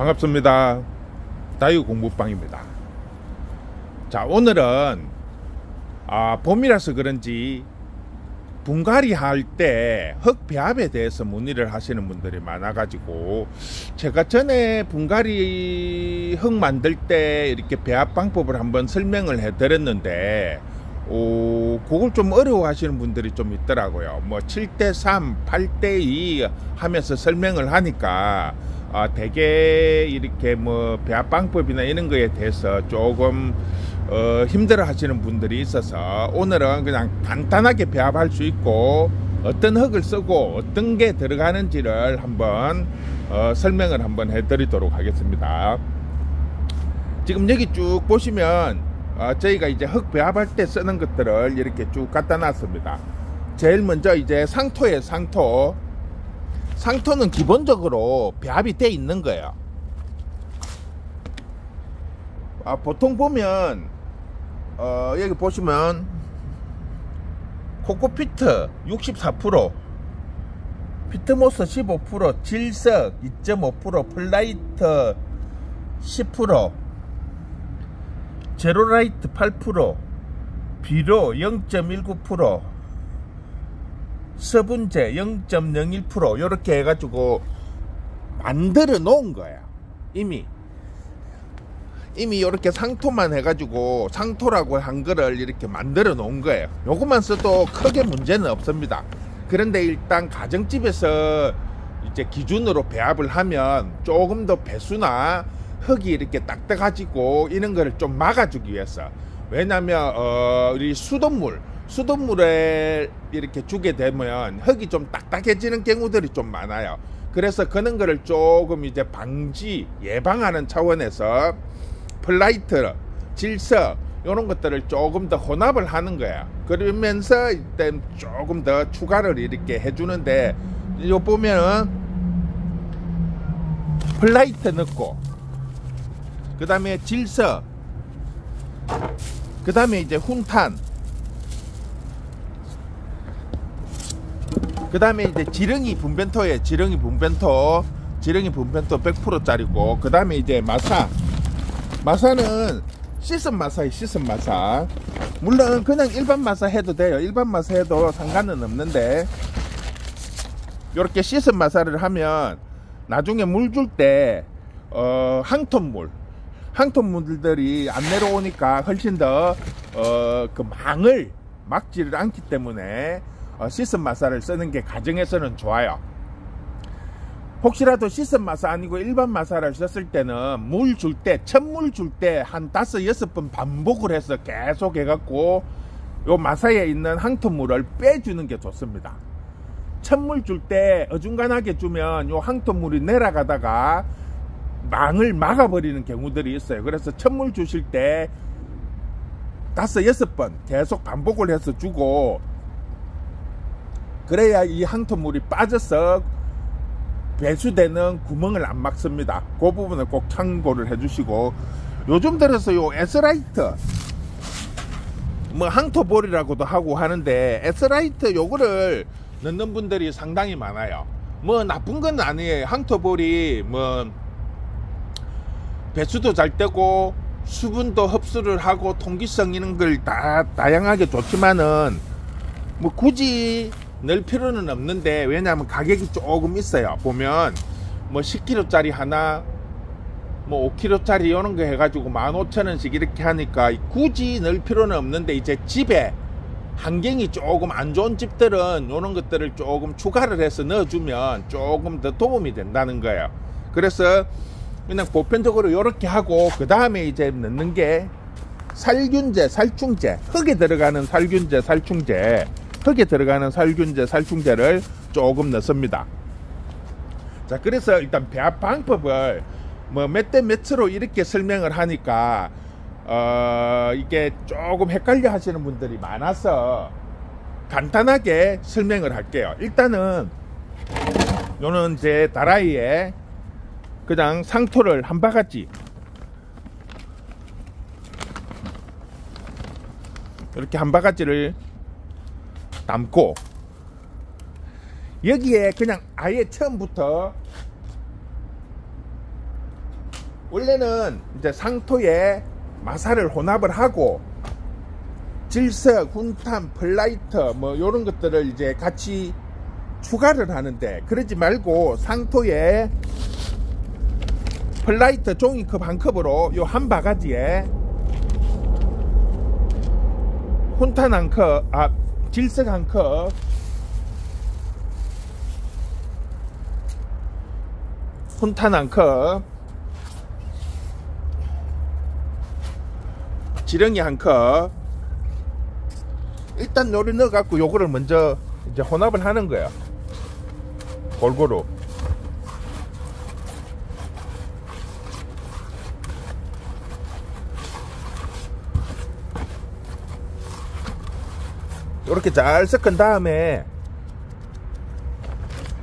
반갑습니다. 다이어공부방입니다. 자, 오늘은 봄이라서 그런지 분갈이 할 때 흙배합에 대해서 문의를 하시는 분들이 많아가지고, 제가 전에 분갈이 흙 만들 때 이렇게 배합 방법을 한번 설명을 해드렸는데 그걸 좀 어려워 하시는 분들이 좀 있더라고요. 뭐 7:3, 8:2 하면서 설명을 하니까 되게 이렇게 뭐 배합 방법이나 이런 거에 대해서 조금 힘들어 하시는 분들이 있어서, 오늘은 그냥 간단하게 배합할 수 있고 어떤 흙을 쓰고 어떤 게 들어가는지를 한번 설명을 한번 해드리도록 하겠습니다. 지금 여기 쭉 보시면 저희가 이제 흙 배합할 때 쓰는 것들을 이렇게 쭉 갖다 놨습니다. 제일 먼저 이제 상토예요. 상토는 기본적으로 배합이 돼 있는 거예요. 보통 보면 여기 보시면 코코피트 64%, 피트모스 15%, 질석 2.5%, 플라이트 10%, 제로라이트 8%, 비료 0.19%, 서분제 0.01% 이렇게 해가지고 만들어 놓은 거예요. 이미 이렇게 상토만 해가지고 상토라고 한 거를 이렇게 만들어 놓은 거예요. 요것만 써도 크게 문제는 없습니다. 그런데 일단 가정집에서 이제 기준으로 배합을 하면 조금 더 배수나 흙이 이렇게 딱딱해지고 이런 거를 좀 막아주기 위해서, 왜냐면 우리 수돗물에 이렇게 주게 되면 흙이 좀 딱딱해지는 경우들이 좀 많아요. 그래서 그런 거를 조금 이제 예방하는 차원에서 플라이트, 질석 이런 것들을 조금 더 혼합을 하는 거야. 그러면서 일단 조금 더 추가를 이렇게 해주는데, 요 보면은 플라이트 넣고, 그 다음에 질석, 그 다음에 이제 훈탄, 그 다음에 이제 지렁이 분변토에 지렁이 분변토 100% 짜리고, 그 다음에 이제 마사는 시슨 마사. 물론 그냥 일반 마사 해도 돼요. 일반 마사 해도 상관은 없는데, 이렇게 시슨 마사를 하면 나중에 물 줄 때 항토물들이 안 내려오니까 훨씬 더 그 망을 막지를 않기 때문에 시슨 마사를 쓰는 게 가정에서는 좋아요. 혹시라도 시슨 마사 아니고 일반 마사를 썼을 때는 첫물 줄 때 한 5-6번 반복을 해서 계속 해갖고 요 마사에 있는 항토물을 빼주는 게 좋습니다. 첫물 줄 때 어중간하게 주면 요 항토물이 내려가다가 망을 막아버리는 경우들이 있어요. 그래서 첫물 주실 때 5-6번 계속 반복을 해서 주고, 그래야 이 항토물이 빠져서 배수되는 구멍을 안 막습니다. 그 부분을 꼭 참고를 해주시고, 요즘 들어서 요 에스라이트, 뭐 항토볼이라고도 하고 하는데, 에스라이트 요거를 넣는 분들이 상당히 많아요. 뭐 나쁜 건 아니에요. 항토볼이 뭐 배수도 잘 되고 수분도 흡수를 하고 통기성 이런 걸 다 다양하게 좋지만은 뭐 굳이 넣을 필요는 없는데, 왜냐하면 가격이 조금 있어요. 보면 뭐 10kg짜리 하나, 뭐 5kg짜리 이런 거 해가지고 15,000원씩 이렇게 하니까 굳이 넣을 필요는 없는데, 이제 집에 환경이 조금 안 좋은 집들은 이런 것들을 조금 추가를 해서 넣어주면 조금 더 도움이 된다는 거예요. 그래서 그냥 보편적으로 이렇게 하고, 그 다음에 이제 넣는 게 살균제, 살충제, 흙에 들어가는 살균제를 조금 넣습니다. 자, 그래서 일단 배합 방법을 뭐 몇 대 몇으로 이렇게 설명을 하니까 이게 조금 헷갈려 하시는 분들이 많아서 간단하게 설명을 할게요. 일단은 요는 제 다라이에 그냥 상토를 한 바가지 이렇게 한 바가지를 담고, 여기에 그냥 아예 처음부터 원래는 이제 상토에 마사를 혼합을 하고 질석, 훈탐, 플라이트 뭐 요런 것들을 이제 같이 추가를 하는데, 그러지 말고 상토에 플라이트 종이컵 한 컵으로 요 한 바가지에 훈탄 한 컵, 질석 한 컵, 훈탄 한 컵, 지렁이 한 컵, 일단 요리 넣어갖고 요거를 먼저 이제 혼합을 하는 거야. 골고루. 이렇게 잘 섞은 다음에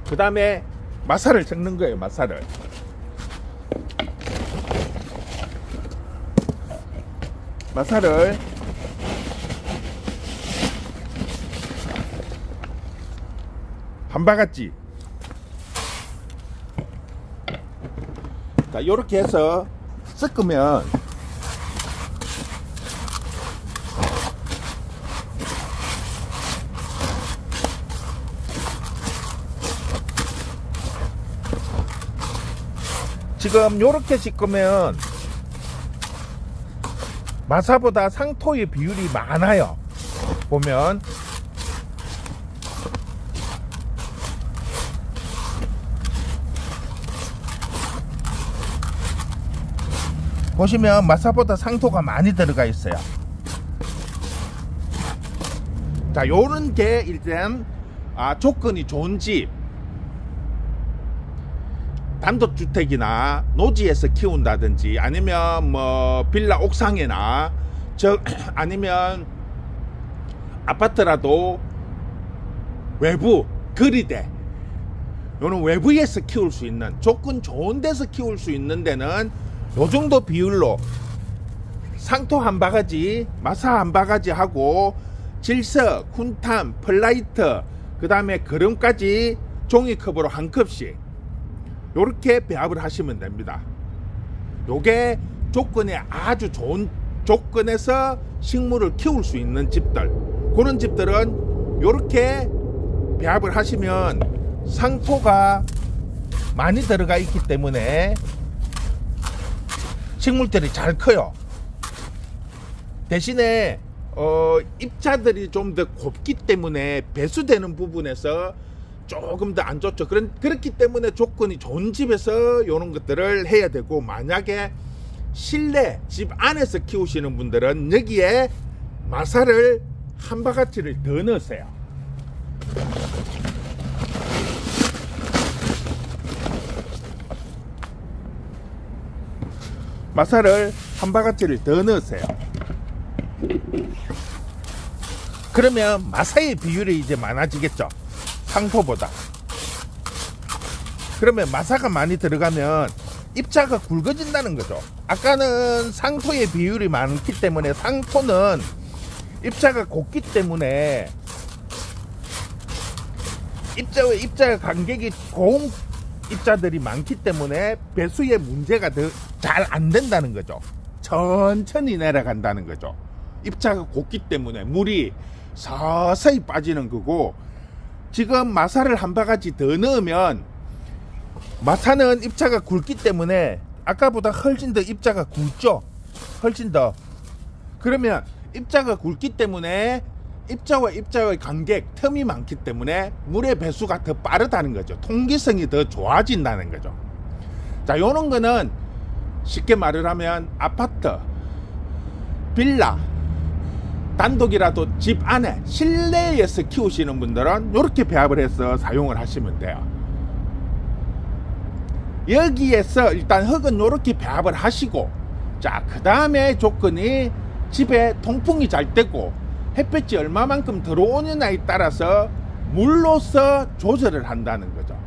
그 다음에 마사를 섞는 거예요. 마사를 한 바가지. 자, 요렇게 해서 섞으면 지금 요렇게 씻으면 마사보다 상토의 비율이 많아요. 보면 보시면 마사보다 상토가 많이 들어가 있어요. 자, 요런 게 일단 조건이 좋은 집, 단독주택이나 노지에서 키운다든지 아니면 뭐 빌라 옥상이나 아니면 아파트라도 외부 거리대, 요런 외부에서 키울 수 있는, 조건 좋은 데서 키울 수 있는 데는 요 정도 비율로 상토 한 바가지, 마사 한 바가지 하고 질석, 훈탐, 플라이트, 그 다음에 거름까지 종이컵으로 한 컵씩 요렇게 배합을 하시면 됩니다. 요게 조건이 아주 좋은 조건에서 식물을 키울 수 있는 집들, 그런 집들은 요렇게 배합을 하시면 상토가 많이 들어가 있기 때문에 식물들이 잘 커요. 대신에 입자들이 좀 더 곱기 때문에 배수되는 부분에서 조금 더 안 좋죠. 그렇기 때문에 조건이 좋은 집에서 이런 것들을 해야 되고, 만약에 실내 집 안에서 키우시는 분들은 여기에 마사를 한 바가지를 더 넣으세요. 마사를 한 바가지를 더 넣으세요. 그러면 마사의 비율이 이제 많아지겠죠, 상토보다. 그러면 마사가 많이 들어가면 입자가 굵어진다는 거죠. 아까는 상토의 비율이 많기 때문에, 상토는 입자가 곱기 때문에 입자의 간격이 고운 입자들이 많기 때문에 배수의 문제가 더 잘 안 된다는 거죠. 천천히 내려간다는 거죠. 입자가 곱기 때문에 물이 서서히 빠지는 거고, 지금 마사를 한 바가지 더 넣으면, 마사는 입자가 굵기 때문에 아까보다 훨씬 더 입자가 굵죠. 훨씬 더. 그러면 입자가 굵기 때문에 입자와 입자의 간격, 틈이 많기 때문에 물의 배수가 더 빠르다는 거죠. 통기성이 더 좋아진다는 거죠. 자, 요런 거는 쉽게 말을 하면 아파트, 빌라, 단독이라도 집 안에 실내에서 키우시는 분들은 이렇게 배합을 해서 사용을 하시면 돼요. 여기에서 일단 흙은 이렇게 배합을 하시고, 자, 그 다음에 조건이 집에 통풍이 잘 되고 햇볕이 얼마만큼 들어오느냐에 따라서 물로서 조절을 한다는 거죠.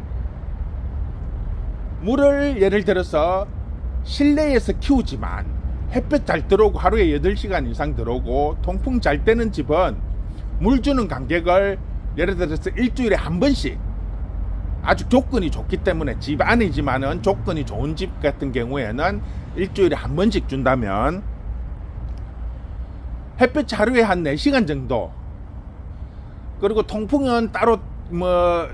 물을 예를 들어서 실내에서 키우지만 햇볕 잘 들어오고 하루에 8시간 이상 들어오고 통풍 잘 되는 집은 물 주는 간격을 예를 들어서 일주일에 한 번씩 아주 조건이 좋기 때문에, 집 안이지만은 조건이 좋은 집 같은 경우에는 일주일에 한 번씩 준다면 햇볕 하루에 한 4시간 정도, 그리고 통풍은 따로 뭐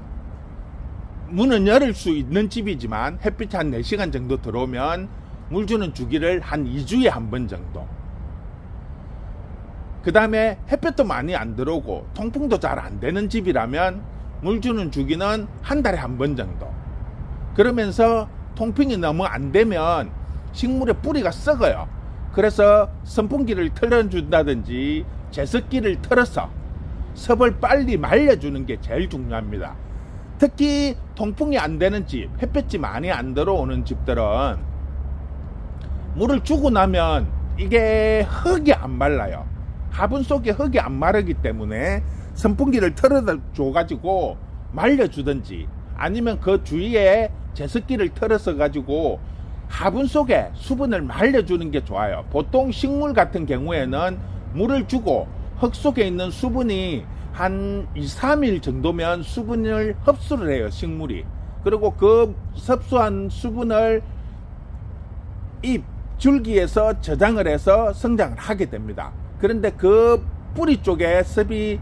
문은 열을 수 있는 집이지만 햇빛이 한 4시간 정도 들어오면 물 주는 주기를 한 2주에 한 번 정도, 그 다음에 햇볕도 많이 안 들어오고 통풍도 잘 안 되는 집이라면 물 주는 주기는 한 달에 한 번 정도. 그러면서 통풍이 너무 안 되면 식물의 뿌리가 썩어요. 그래서 선풍기를 틀어준다든지 제습기를 틀어서 섭을 빨리 말려주는 게 제일 중요합니다. 특히 통풍이 안 되는 집, 햇볕이 많이 안 들어오는 집들은 물을 주고 나면 이게 흙이 안 말라요. 화분 속에 흙이 안 마르기 때문에 선풍기를 틀어줘 가지고 말려주든지, 아니면 그 주위에 제습기를 틀어서 가지고 화분 속에 수분을 말려주는 게 좋아요. 보통 식물 같은 경우에는 물을 주고 흙 속에 있는 수분이 한 2-3일 정도면 수분을 흡수를 해요, 식물이. 그리고 그 섭수한 수분을 잎, 줄기에서 저장을 해서 성장을 하게 됩니다. 그런데 그 뿌리 쪽에 습이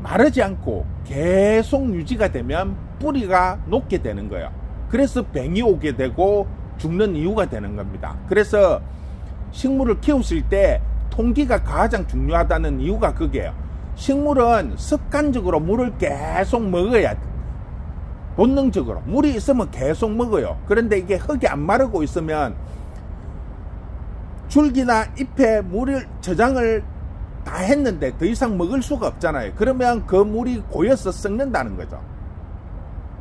마르지 않고 계속 유지가 되면 뿌리가 녹게 되는 거예요. 그래서 병이 오게 되고 죽는 이유가 되는 겁니다. 그래서 식물을 키우실 때 통기가 가장 중요하다는 이유가 그게요. 식물은 습관적으로 물을 계속 먹어야 돼. 본능적으로 물이 있으면 계속 먹어요. 그런데 이게 흙이 안 마르고 있으면 줄기나 잎에 물을 저장을 다 했는데 더 이상 먹을 수가 없잖아요. 그러면 그 물이 고여서 썩는다는 거죠,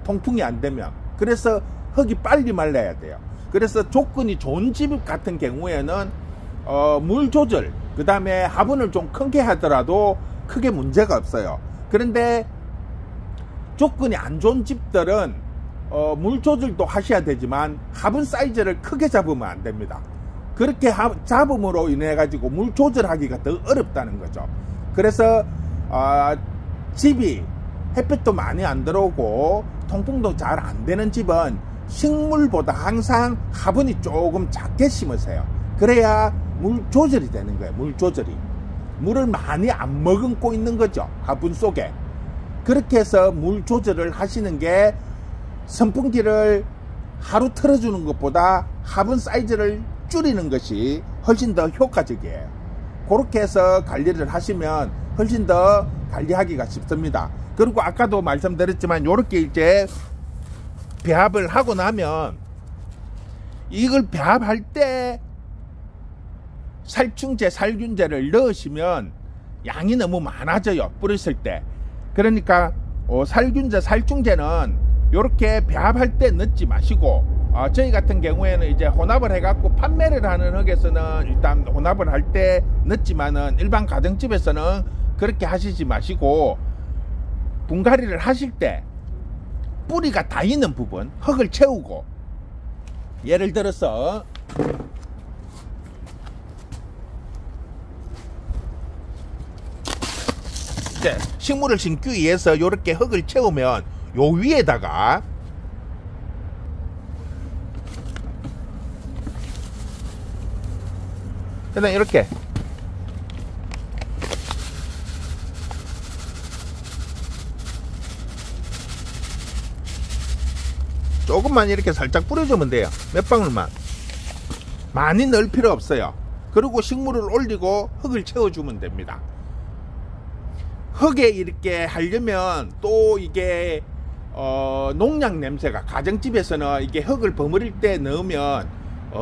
통풍이 안 되면. 그래서 흙이 빨리 말라야 돼요. 그래서 조건이 좋은 집 같은 경우에는 물 조절, 그 다음에 화분을 좀 크게 하더라도 크게 문제가 없어요. 그런데 조건이 안 좋은 집들은 물 조절도 하셔야 되지만 화분 사이즈를 크게 잡으면 안 됩니다. 그렇게 잡음으로 인해 가지고 물 조절하기가 더 어렵다는 거죠. 그래서 집이 햇볕도 많이 안 들어오고 통풍도 잘 안 되는 집은 식물보다 항상 화분이 조금 작게 심으세요. 그래야 물 조절이 되는 거예요. 물 조절이. 물을 많이 안 머금고 있는 거죠, 화분 속에. 그렇게 해서 물 조절을 하시는 게 선풍기를 하루 틀어주는 것보다 화분 사이즈를 줄이는 것이 훨씬 더 효과적이에요. 그렇게 해서 관리를 하시면 훨씬 더 관리하기가 쉽습니다. 그리고 아까도 말씀드렸지만 이렇게 이제 배합을 하고 나면 이걸 배합할 때 살충제, 살균제를 넣으시면 양이 너무 많아져요, 뿌렸을 때. 그러니까 살균제, 살충제는 이렇게 배합할 때 넣지 마시고, 저희 같은 경우에는 이제 혼합을 해갖고 판매를 하는 흙에서는 일단 혼합을 할 때 넣지만은 일반 가정집에서는 그렇게 하시지 마시고, 분갈이를 하실 때 뿌리가 다 있는 부분 흙을 채우고, 예를 들어서 이제 식물을 심기 위해서 이렇게 흙을 채우면 요 위에다가 그냥 이렇게 조금만 이렇게 살짝 뿌려주면 돼요. 몇 방울만. 많이 넣을 필요 없어요. 그리고 식물을 올리고 흙을 채워주면 됩니다. 흙에 이렇게 하려면 또 이게 농약 냄새가, 가정집에서는 이게 흙을 버무릴 때 넣으면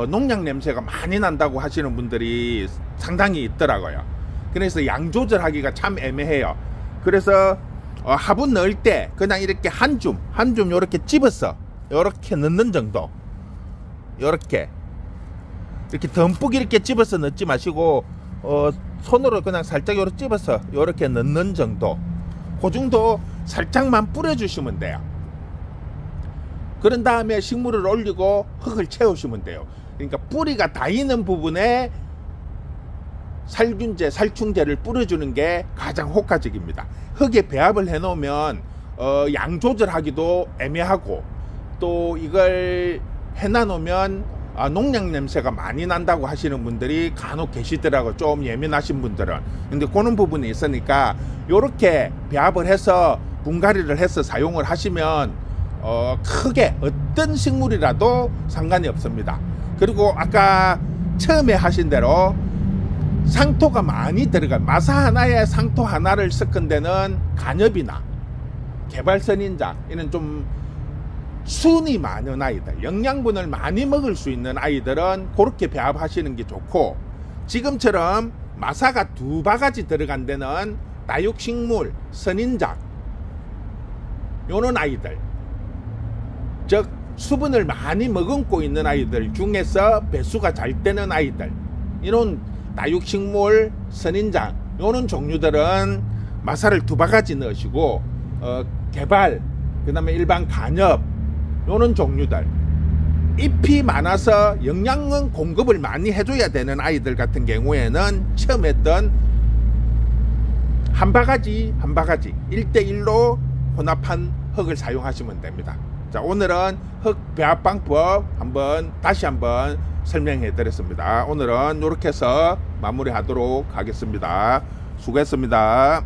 농약 냄새가 많이 난다고 하시는 분들이 상당히 있더라고요. 그래서 양 조절하기가 참 애매해요. 그래서 화분 넣을 때 그냥 이렇게 한 줌 이렇게 집어서 이렇게 넣는 정도, 이렇게 듬뿍 이렇게 집어서 넣지 마시고 손으로 그냥 살짝 이렇게 집어서 이렇게 넣는 정도, 그 정도 살짝만 뿌려주시면 돼요. 그런 다음에 식물을 올리고 흙을 채우시면 돼요. 그러니까 뿌리가 닿이는 부분에 살균제, 살충제를 뿌려주는 게 가장 효과적입니다. 흙에 배합을 해 놓으면 양 조절하기도 애매하고, 또 이걸 해놔놓으면 농약 냄새가 많이 난다고 하시는 분들이 간혹 계시더라고, 좀 예민하신 분들은. 근데 그런 부분이 있으니까 요렇게 배합을 해서 분갈이를 해서 사용을 하시면 크게 어떤 식물이라도 상관이 없습니다. 그리고 아까 처음에 하신 대로 상토가 많이 들어간, 마사 하나에 상토 하나를 섞은 데는 간엽이나 개발선인장, 이는 좀 순이 많은 아이들, 영양분을 많이 먹을 수 있는 아이들은 그렇게 배합하시는 게 좋고, 지금처럼 마사가 2바가지 들어간 데는 다육식물, 선인장, 요런 아이들, 즉 수분을 많이 머금고 있는 아이들 중에서 배수가 잘 되는 아이들, 이런 다육식물, 선인장, 요런 종류들은 마사를 2바가지 넣으시고, 개발, 그 다음에 일반 간엽, 요런 종류들, 잎이 많아서 영양은 공급을 많이 해줘야 되는 아이들 같은 경우에는 처음 했던 한 바가지 1대1로 혼합한 흙을 사용하시면 됩니다. 자, 오늘은 흙 배합 방법 다시 한번 설명해 드렸습니다. 오늘은 이렇게 해서 마무리 하도록 하겠습니다. 수고했습니다.